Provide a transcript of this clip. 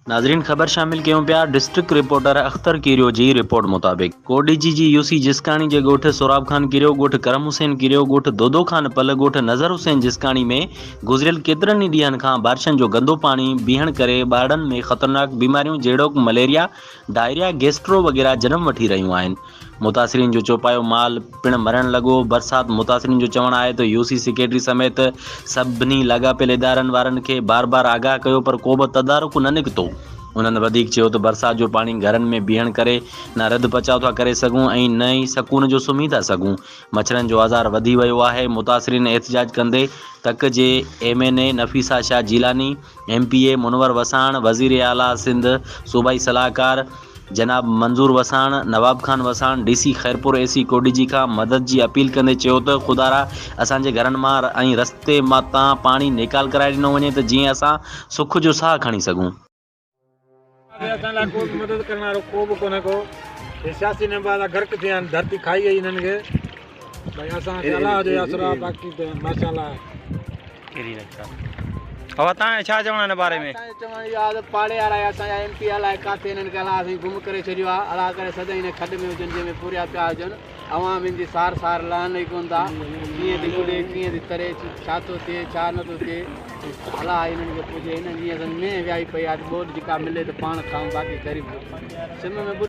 नाज़रीन ख़बर शामिल कयूं पिया डिस्ट्रिक्ट रिपोर्टर अख्तर किरियो जी रिपोर्ट मुताबिक़ कोडीजी जी यूसी जिस्काणी जे ॻोठ सोराब ख़ान किरियो, ॻोठ करम हुसैन किरियो, ॻोठ दोदो ख़ान पल, ॻोठ नज़र हुसैन जिस्काणी में गुज़िरियल केतिरनि ई ॾींहंनि खां बारिशनि जो गंदो पाणी बीहण करे ॿारनि में ख़तरनाक बीमारियूं जहिड़ोकि मलेरिया, डायरिया, गैस्ट्रो वग़ैरह जनम वठी रहियूं आहिनि। मुतासिरीन जो चौपायो माल पिण मरण लॻो। बरसात मुतासिरीन जो चवणु आहे त यूसी सेक्रेटरी समेत सभिनी लाॻापियल इदारनि वारनि खे बार बार आगाह कयो पर को बि तदारुक न निकितो। उन्हनि वधीक चयो त बरसात जो पाणी घरनि में बीहण करे न रद्द बचाव था करे सघूं ऐं न ई सकून जो सुम्ही था सघूं। मच्छरनि जो आज़ार वधी वियो आहे। मुतासिरीन एहतजाज कंदे तक जे MNA नफ़ीसा शाह जीलानी, MPA मुनवर वसाण, वज़ीर आला सिंध, सूबाई सलाहकार जनाब मंज़ूर वसाण, नवाब ख़ान वसाण DC खैरपुर AC कोडीजी खां मदद जी अपील कंदे चयो त खुदारा असांजे घरनि मां ऐं रस्ते मां तां पाणी निकाल कराए ॾिनो वञे त जीअं असां सुख जो साह खणी सघूं। असां लाइ को बि मदद करण वारो को बि कोन्हे को। हे सियासी नंबर गर्क थिया आहिनि, धरती खाई वई हिननि खे। भई असांखे अलाह जो आसरो आहे, बाक़ी त माशाअल्लाह कहिड़ी रखा। अब तव्हां छा चवणु हिन बारे में? चवण इहा आहे त पाड़े वारा असांजा MP अलाए किथे हिननि खे अलाह असां गुम करे छॾियो आहे। अलाह करे सदाईं हिन खॾ में हुजनि जंहिंमें पूरिया पिया हुजनि। अवाम हिन जी सार लहनि ई कोन था। कीअं थी ॻोल्हे, कीअं थी तरे, छा थो थिए, छा नथो थिए। अलाह हिननि खे पुॼे। हिननि जीअं में वियाही पई आहे, ॿोॾि जेका मिले त पाण खाऊं, बाक़ी ग़रीब सिम में